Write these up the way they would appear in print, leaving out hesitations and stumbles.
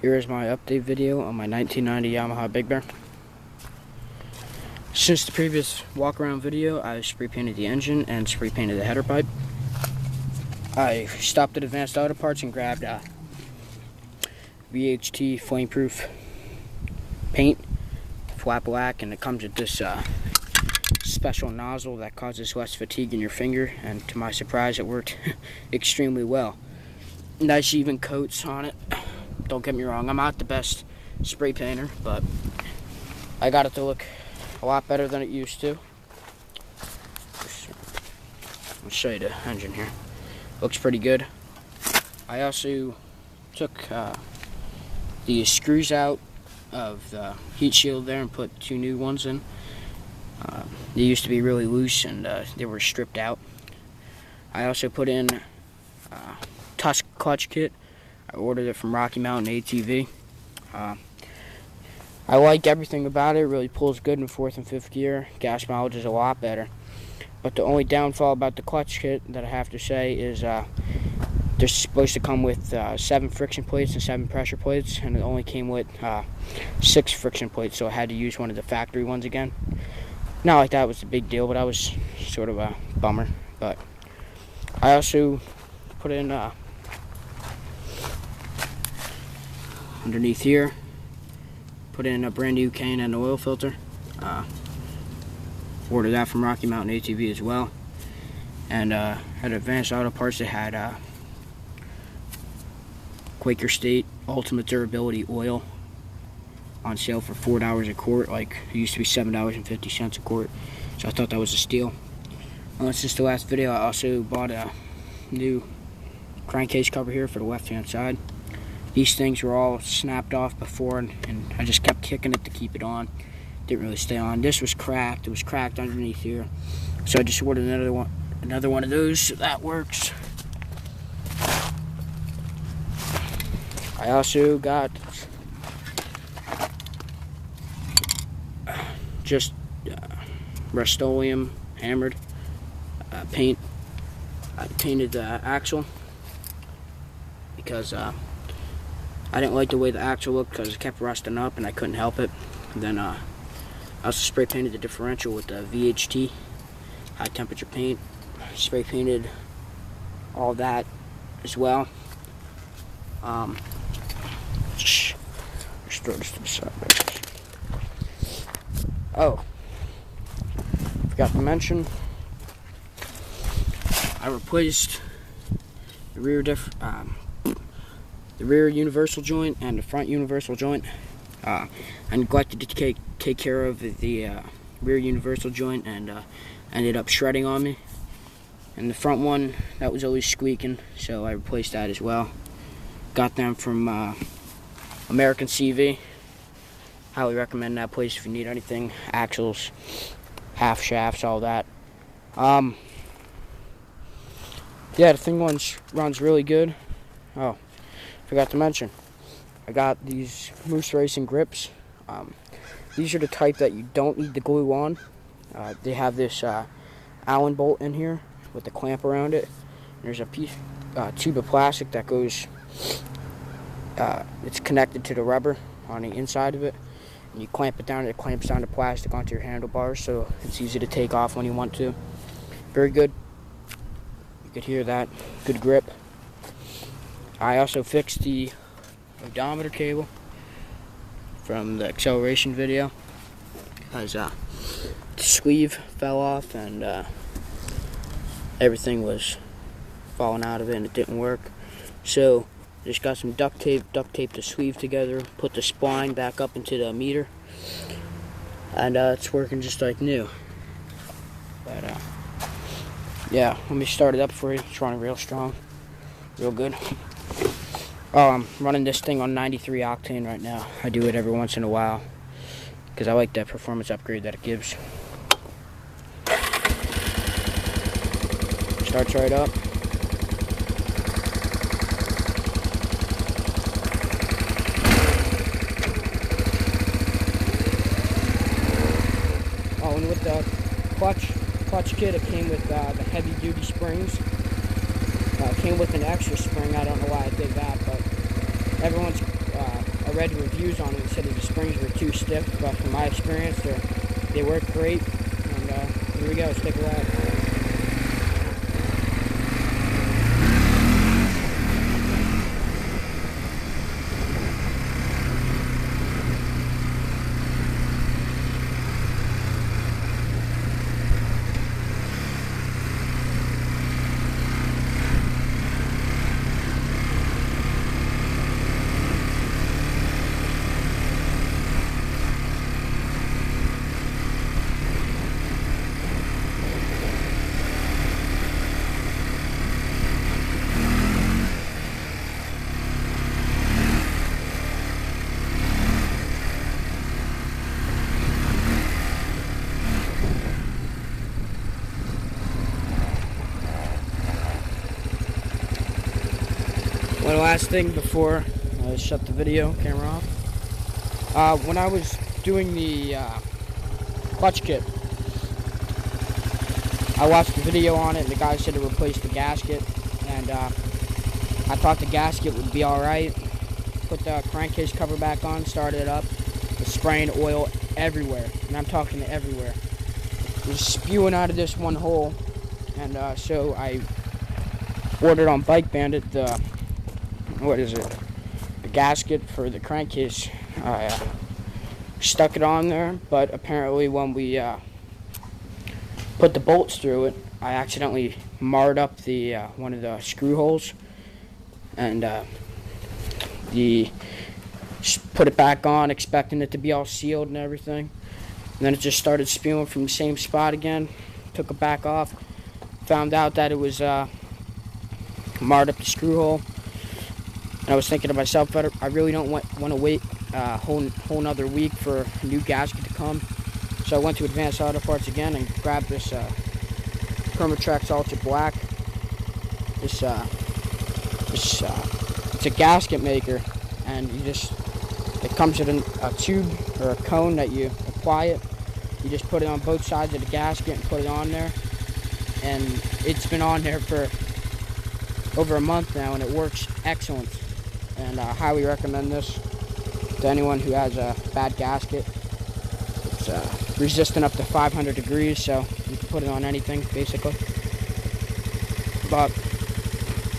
Here is my update video on my 1990 Yamaha Big Bear. Since the previous walk around video, I spray painted the engine and spray painted the header pipe. I stopped at Advanced Auto Parts and grabbed VHT flameproof paint, flat black, and it comes with this special nozzle that causes less fatigue in your finger, and to my surprise it worked extremely well. Nice even coats on it. Don't get me wrong, I'm not the best spray painter, but I got it to look a lot better than it used to. I'll show you the engine here. Looks pretty good. I also took the screws out of the heat shield there and put 2 new ones in. They used to be really loose and they were stripped out. I also put in Tusk clutch kit. I ordered it from Rocky Mountain ATV. I like everything about it. It really pulls good in 4th and 5th gear. Gas mileage is a lot better. But the only downfall about the clutch kit that I have to say is they're supposed to come with 7 friction plates and 7 pressure plates, and it only came with 6 friction plates, so I had to use one of the factory ones again. Not like that was a big deal, but that was sort of a bummer. But I also put in underneath here, put in a brand new K&N oil filter. Ordered that from Rocky Mountain ATV as well. And at Advanced Auto Parts they had Quaker State Ultimate Durability oil on sale for $4 a quart. Like, it used to be $7.50 a quart. So I thought that was a steal. Since the last video, I also bought a new crankcase cover here for the left-hand side. These things were all snapped off before, and I just kept kicking it to keep it on. Didn't really stay on. This was cracked. It was cracked underneath here, so I just ordered another one of those. So that works. I also got just Rust-Oleum hammered paint. I painted the axle because I didn't like the way the axle looked because it kept rusting up and I couldn't help it. And then I also spray painted the differential with the VHT high temperature paint. Spray painted all that as well. Just throw this to the side. Oh, forgot to mention, I replaced the rear universal joint and the front universal joint. I neglected to take care of the rear universal joint, and ended up shredding on me. And the front one, that was always squeaking, so I replaced that as well. Got them from American CV. Highly recommend that place if you need anything. Axles, half shafts, all that. Yeah, the thing runs really good. Oh, forgot to mention, I got these Moose Racing grips. These are the type that you don't need the glue on. They have this Allen bolt in here with the clamp around it. And there's a tube of plastic that goes, it's connected to the rubber on the inside of it. And you clamp it down, and it clamps down the plastic onto your handlebars, so it's easy to take off when you want to. Very good. You could hear that. Good grip. I also fixed the odometer cable from the acceleration video because the sleeve fell off and everything was falling out of it and it didn't work. So just got some duct tape the sleeve together, put the spline back up into the meter, and it's working just like new. But yeah, let me start it up for you. It's running real strong, real good. I'm running this thing on 93 octane right now. I do it every once in a while because I like that performance upgrade that it gives. Starts right up. Oh, and with the clutch kit, it came with the heavy duty springs. Came with an extra spring. I don't know why I did that, but everyone's read the reviews on it and said that the springs were too stiff, but from my experience, they work great. And here we go, let's take a ride. One last thing before I shut the video camera off. When I was doing the clutch kit, I watched the video on it and the guy said to replace the gasket, and I thought the gasket would be alright. Put the crankcase cover back on, started it up, was spraying oil everywhere, and I'm talking everywhere. It was spewing out of this one hole, and so I ordered on Bike Bandit the gasket for the crankcase. I stuck it on there, but apparently when we put the bolts through it, I accidentally marred up the one of the screw holes, and put it back on, expecting it to be all sealed and everything, and then it just started spewing from the same spot again. Took it back off, found out that it was marred up the screw hole. And I was thinking to myself, I really don't want to wait a whole another week for a new gasket to come. So I went to Advanced Auto Parts again and grabbed this Permatrex Ultra Black. It's a gasket maker, and it comes with a tube or a cone that you apply it. You just put it on both sides of the gasket and put it on there. And it's been on there for over a month now, and it works excellent. And I highly recommend this to anyone who has a bad gasket. It's resistant up to 500 degrees, so you can put it on anything, basically. But,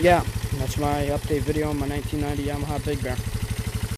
yeah, that's my update video on my 1990 Yamaha Big Bear.